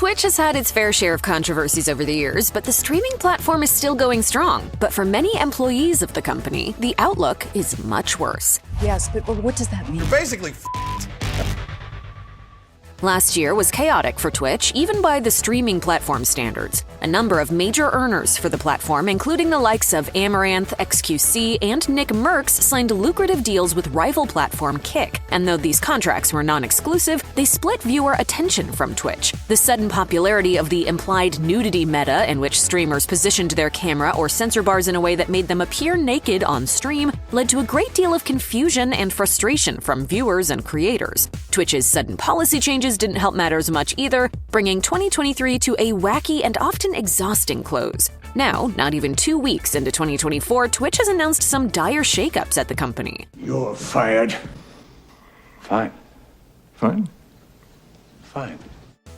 Twitch has had its fair share of controversies over the years, but the streaming platform is still going strong. But for many employees of the company, the outlook is much worse. Yes, but what does that mean? You're basically Last year was chaotic for Twitch, even by the streaming platform standards. A number of major earners for the platform, including the likes of Amaranth, XQC, and Nick Merckx, signed lucrative deals with rival platform Kick. And though these contracts were non-exclusive, they split viewer attention from Twitch. The sudden popularity of the implied nudity meta, in which streamers positioned their camera or sensor bars in a way that made them appear naked on stream, led to a great deal of confusion and frustration from viewers and creators. Twitch's sudden policy changes didn't help matters much either, bringing 2023 to a wacky and often exhausting close. Now, not even 2 weeks into 2024, Twitch has announced some dire shakeups at the company. You're fired. fine. Fine. Fine.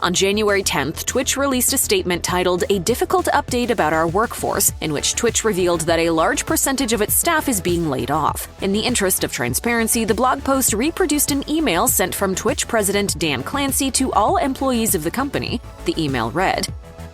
On January 10th, Twitch released a statement titled "A Difficult Update About Our Workforce," in which Twitch revealed that a large percentage of its staff is being laid off. In the interest of transparency, the blog post reproduced an email sent from Twitch president Dan Clancy to all employees of the company. The email read,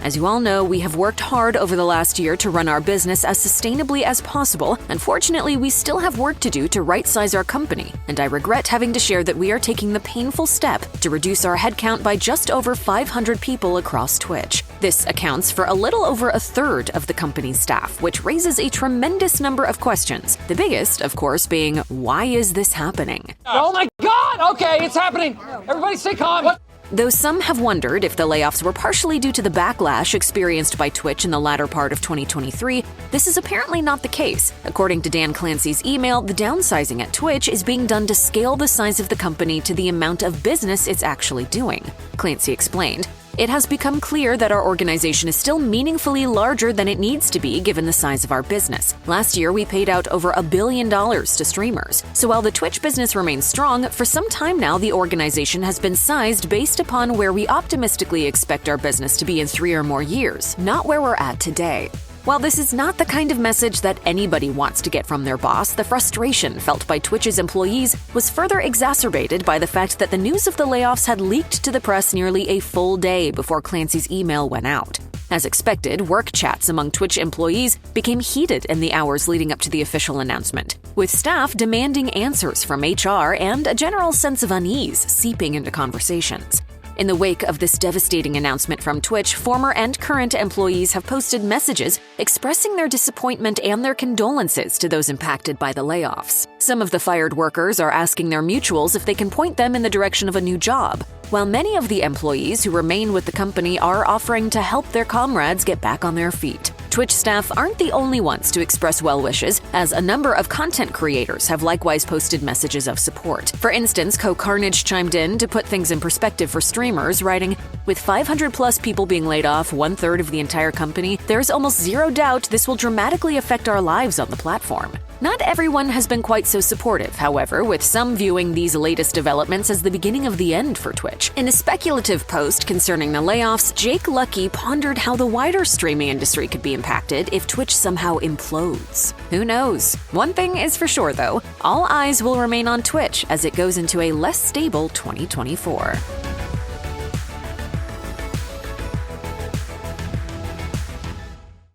"As you all know, we have worked hard over the last year to run our business as sustainably as possible. Unfortunately, we still have work to do to right-size our company, and I regret having to share that we are taking the painful step to reduce our headcount by just over 500 people across Twitch. This accounts for a little over a third of the company's staff, which raises a tremendous number of questions. The biggest, of course, being, why is this happening? Oh my God! Okay, it's happening. Everybody stay calm. What? Though some have wondered if the layoffs were partially due to the backlash experienced by Twitch in the latter part of 2023, this is apparently not the case. According to Dan Clancy's email, the downsizing at Twitch is being done to scale the size of the company to the amount of business it's actually doing. Clancy explained, "It has become clear that our organization is still meaningfully larger than it needs to be given the size of our business. Last year, we paid out over $1 billion to streamers. So while the Twitch business remains strong, for some time now the organization has been sized based upon where we optimistically expect our business to be in 3 or more years, not where we're at today." While this is not the kind of message that anybody wants to get from their boss, the frustration felt by Twitch's employees was further exacerbated by the fact that the news of the layoffs had leaked to the press nearly a full day before Clancy's email went out. As expected, work chats among Twitch employees became heated in the hours leading up to the official announcement, with staff demanding answers from HR and a general sense of unease seeping into conversations. In the wake of this devastating announcement from Twitch, former and current employees have posted messages expressing their disappointment and their condolences to those impacted by the layoffs. Some of the fired workers are asking their mutuals if they can point them in the direction of a new job, while many of the employees who remain with the company are offering to help their comrades get back on their feet. Twitch staff aren't the only ones to express well wishes, as a number of content creators have likewise posted messages of support. For instance, CoCarnage chimed in to put things in perspective for streamers, writing, "With 500+ people being laid off, 1/3 of the entire company, there's almost zero doubt this will dramatically affect our lives on the platform." Not everyone has been quite so supportive, however, with some viewing these latest developments as the beginning of the end for Twitch. In a speculative post concerning the layoffs, Jake Lucky pondered how the wider streaming industry could be impacted if Twitch somehow implodes. Who knows? One thing is for sure, though, all eyes will remain on Twitch as it goes into a less stable 2024.